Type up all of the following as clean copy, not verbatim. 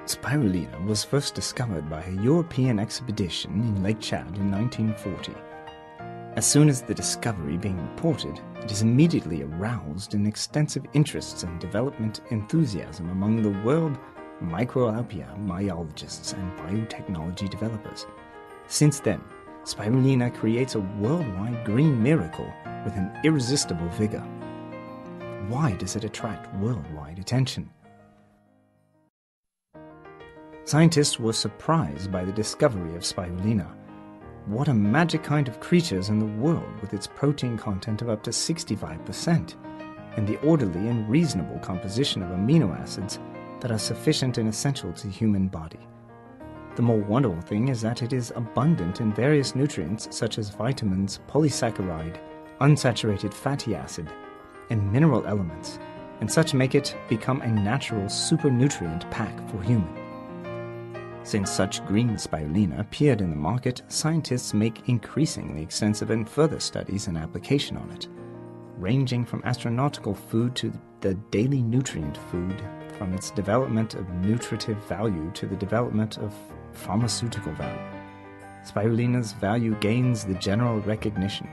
Spirulina was first discovered by a European expedition in Lake Chad in 1940. As soon as the discovery being reported, it is immediately aroused an extensive interest and development enthusiasm among the world microbiologists and biotechnology developers. Since then, Spirulina creates a worldwide green miracle with an irresistible vigor. Why does it attract worldwide attention? Scientists were surprised by the discovery of Spirulina. What a magic kind of creatures in the world with its protein content of up to 65% and the orderly and reasonable composition of amino acids that are sufficient and essential to the human body. The more wonderful thing is that it is abundant in various nutrients such as vitamins, polysaccharide, unsaturated fatty acid, and mineral elements, and such make it become a natural supernutrient pack for humans. Since such green spirulina appeared in the market, scientists make increasingly extensive and further studies and application on it, ranging from astronautical food to the daily nutrient food, from its development of nutritive value to the development of pharmaceutical value. Spirulina's value gains the general recognition.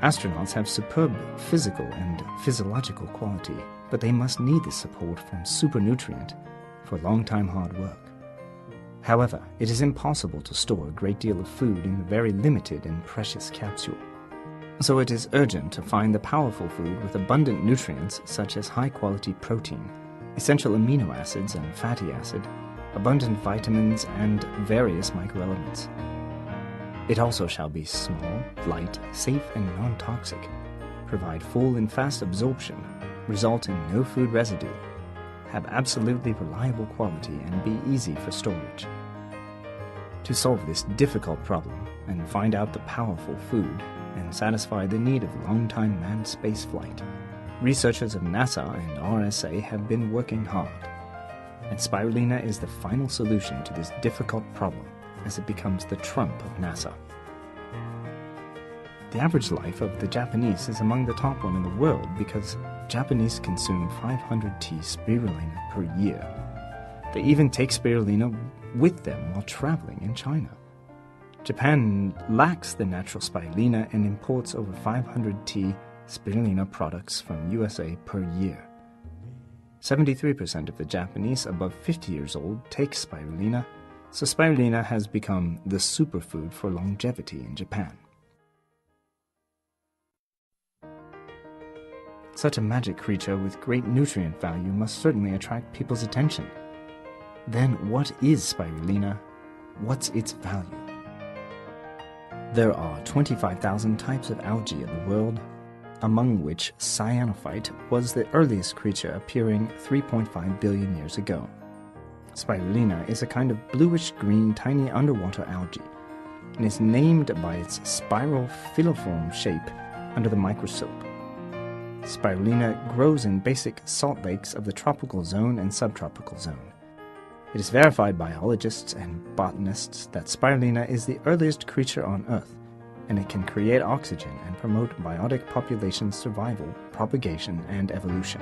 Astronauts have superb physical and physiological quality, but they must need the support from supernutrient for long-time hard work. However, it is impossible to store a great deal of food in a very limited and precious capsule. So it is urgent to find the powerful food with abundant nutrients such as high-quality protein, essential amino acids and fatty acid, abundant vitamins, and various microelements. It also shall be small, light, safe, and non-toxic, provide full and fast absorption, result in no food residue, have absolutely reliable quality, and be easy for storage. To solve this difficult problem and find out the powerful food and satisfy the need of long-time manned spaceflight, researchers of NASA and RSA have been working hard, and Spirulina is the final solution to this difficult problem as it becomes the trump of NASA. The average life of the Japanese is among the top one in the world because Japanese consume 500 t spirulina per year. They even take spirulina with them while traveling in China. Japan lacks the natural spirulina and imports over 500 t spirulina products from USA per year. 73% of the Japanese above 50 years old take spirulina, so spirulina has become the superfood for longevity in Japan. Such a magic creature with great nutrient value must certainly attract people's attention. Then what is spirulina? What's its value? There are 25,000 types of algae in the world, among which cyanophyte was the earliest creature appearing 3.5 billion years ago. Spirulina is a kind of bluish-green tiny underwater algae and is named by its spiral filiform shape under the microscope. Spirulina grows in basic salt lakes of the tropical zone and subtropical zone. It is verified by biologists and botanists that spirulina is the earliest creature on Earth, and it can create oxygen and promote biotic population survival, propagation, and evolution.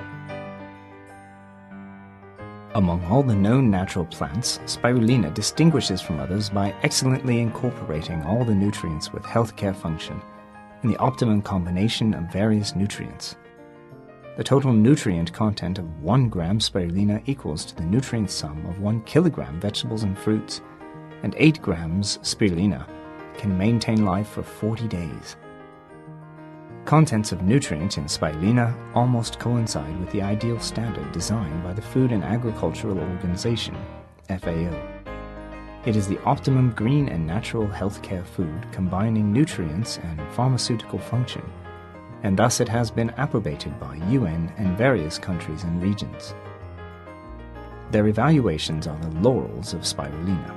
Among all the known natural plants, spirulina distinguishes from others by excellently incorporating all the nutrients with healthcare function in the optimum combination of various nutrients. The total nutrient content of 1 gram spirulina equals to the nutrient sum of 1 kilogram vegetables and fruits, and 8 grams spirulina can maintain life for 40 days. Contents of nutrients in spirulina almost coincide with the ideal standard designed by the Food and Agricultural Organization, FAO. It is the optimum green and natural healthcare food combining nutrients and pharmaceutical function, and thus it has been approbated by UN and various countries and regions. Their evaluations are the laurels of spirulina.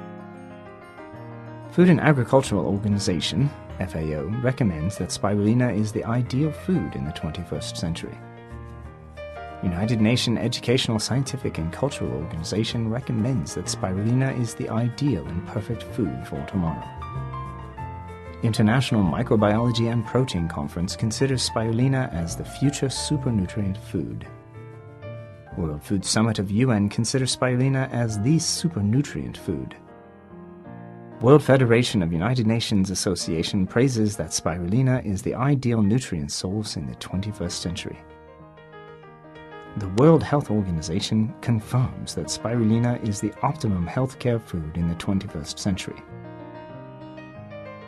Food and Agricultural Organization, FAO, recommends that spirulina is the ideal food in the 21st century. United Nations Educational, Scientific and Cultural Organization recommends that spirulina is the ideal and perfect food for tomorrow. International Microbiology and Protein Conference considers spirulina as the future supernutrient food. World Food Summit of UN considers spirulina as the supernutrient food. World Federation of United Nations Association praises that spirulina is the ideal nutrient source in the 21st century. The World Health Organization confirms that spirulina is the optimum healthcare food in the 21st century.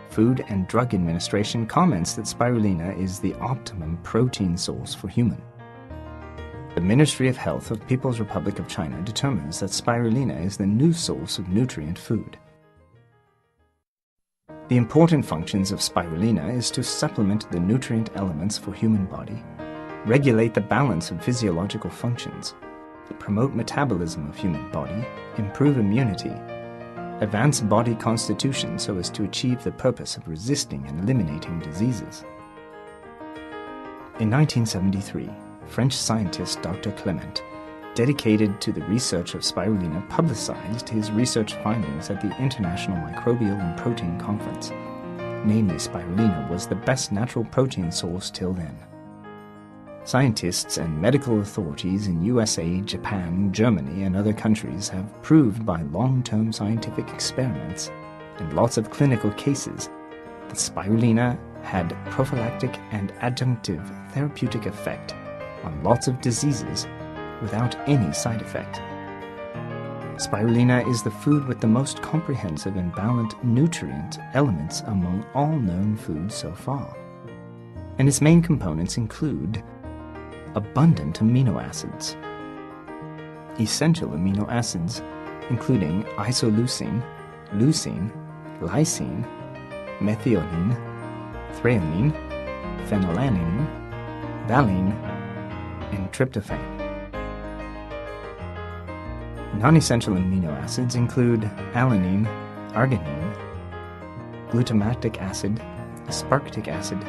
Food and Drug Administration comments that spirulina is the optimum protein source for human. The Ministry of Health of People's Republic of China determines that spirulina is the new source of nutrient food. The important functions of spirulina is to supplement the nutrient elements for human body, regulate the balance of physiological functions, promote metabolism of human body, improve immunity, advance body constitution so as to achieve the purpose of resisting and eliminating diseases. In 1973, French scientist Dr. Clement, dedicated to the research of spirulina, publicized his research findings at the International Microbial and Protein Conference. Namely, spirulina was the best natural protein source till then. Scientists and medical authorities in USA, Japan, Germany, and other countries have proved by long-term scientific experiments and lots of clinical cases that spirulina had prophylactic and adjunctive therapeutic effect on lots of diseases without any side effect. Spirulina is the food with the most comprehensive and balanced nutrient elements among all known foods so far. And its main components include abundant amino acids, essential amino acids including isoleucine, leucine, lysine, methionine, threonine, phenylalanine, valine, and tryptophan. Non-essential amino acids include alanine, arginine, glutamatic acid, aspartic acid,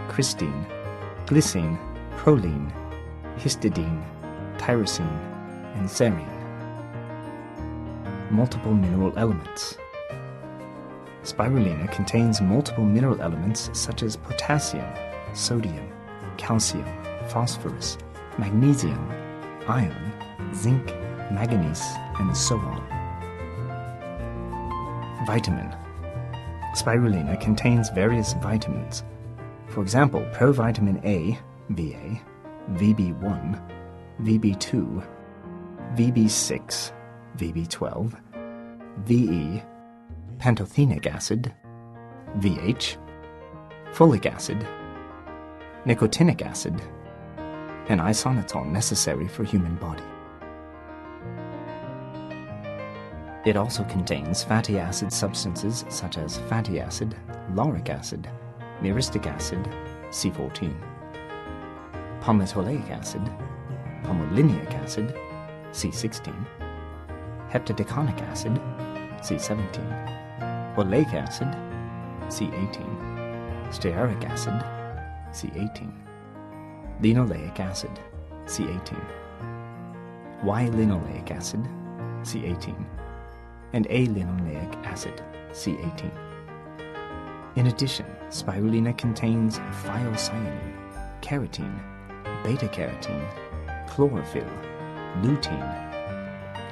cysteine, glycine, proline, histidine, tyrosine, and serine. Multiple mineral elements. Spirulina contains multiple mineral elements such as potassium, sodium, calcium, phosphorus, magnesium, iron, zinc, manganese, and so on. Vitamin. Spirulina contains various vitamins. For example, provitamin A, VA, VB1, VB2, VB6, VB12, VE, pantothenic acid, VH, folic acid, nicotinic acid, and isoxanol necessary for human body. It also contains fatty acid substances such as fatty acid, lauric acid, myristic acid, C14, palmitoleic acid, palmolinic acid, C16, heptadeconic acid, C17, oleic acid, C18, stearic acid, C18, linoleic acid, C18, Y-linoleic acid, C18, and A-linoleic acid, C18. In addition, spirulina contains phycocyanin, carotene, beta-carotene, chlorophyll, lutein,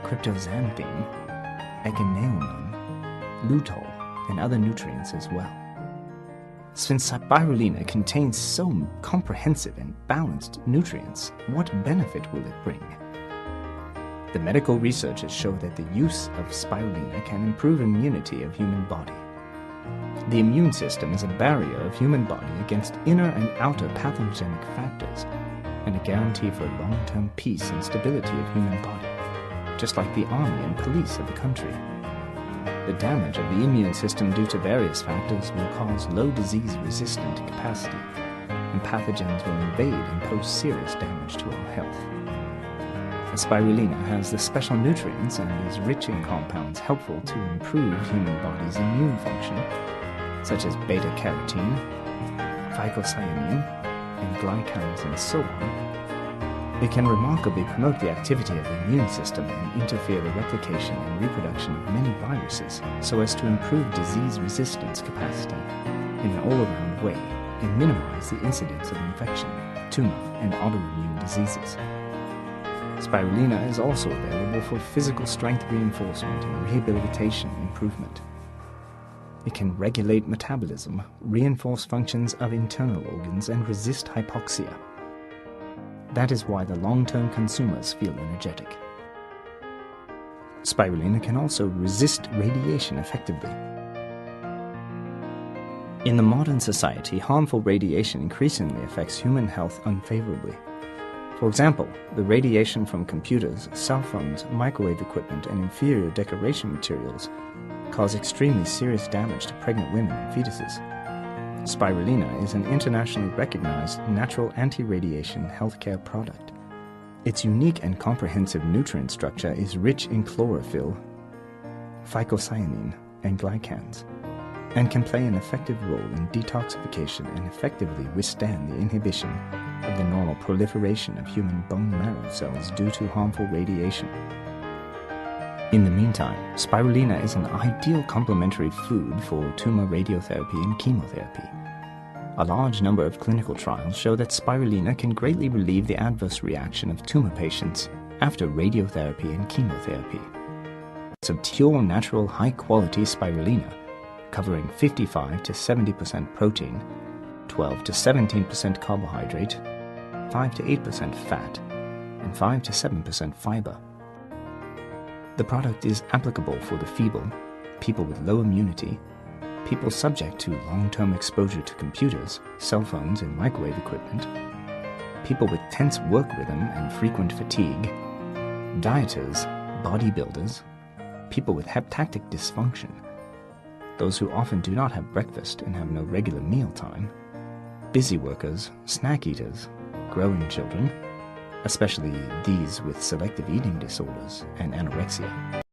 cryptoxanthine, echinacea, lutol, and other nutrients as well. Since spirulina contains so comprehensive and balanced nutrients, what benefit will it bring? The medical researchers show that the use of spirulina can improve immunity of human body. The immune system is a barrier of human body against inner and outer pathogenic factors, and a guarantee for long-term peace and stability of human body, just like the army and police of the country. The damage of the immune system due to various factors will cause low disease-resistant capacity, and pathogens will invade and pose serious damage to our health. The spirulina has the special nutrients and is rich in compounds helpful to improve human body's immune function, such as beta-carotene, phycocyanin, and glycans and so on. It can remarkably promote the activity of the immune system and interfere the replication and reproduction of many viruses so as to improve disease resistance capacity in an all-around way and minimize the incidence of infection, tumor, and autoimmune diseases. Spirulina is also available for physical strength reinforcement and rehabilitation improvement. It can regulate metabolism, reinforce functions of internal organs, and resist hypoxia. That is why the long-term consumers feel energetic. Spirulina can also resist radiation effectively. In the modern society, harmful radiation increasingly affects human health unfavorably. For example, the radiation from computers, cell phones, microwave equipment, and inferior decoration materials cause extremely serious damage to pregnant women and fetuses. Spirulina is an internationally recognized natural anti-radiation healthcare product. Its unique and comprehensive nutrient structure is rich in chlorophyll, phycocyanin, and glycans, and can play an effective role in detoxification and effectively withstand the inhibition of the normal proliferation of human bone marrow cells due to harmful radiation. In the meantime, spirulina is an ideal complementary food for tumor radiotherapy and chemotherapy. A large number of clinical trials show that spirulina can greatly relieve the adverse reaction of tumor patients after radiotherapy and chemotherapy. It's a pure, natural, high-quality spirulina, covering 55 to 70% protein, 12 to 17% carbohydrate, 5 to 8% fat, and 5 to 7% fiber. The product is applicable for the feeble, people with low immunity, people subject to long-term exposure to computers, cell phones, and microwave equipment, people with tense work rhythm and frequent fatigue, dieters, bodybuilders, people with hepattic dysfunction, those who often do not have breakfast and have no regular meal time, busy workers, snack eaters, growing children, especially these with selective eating disorders and anorexia.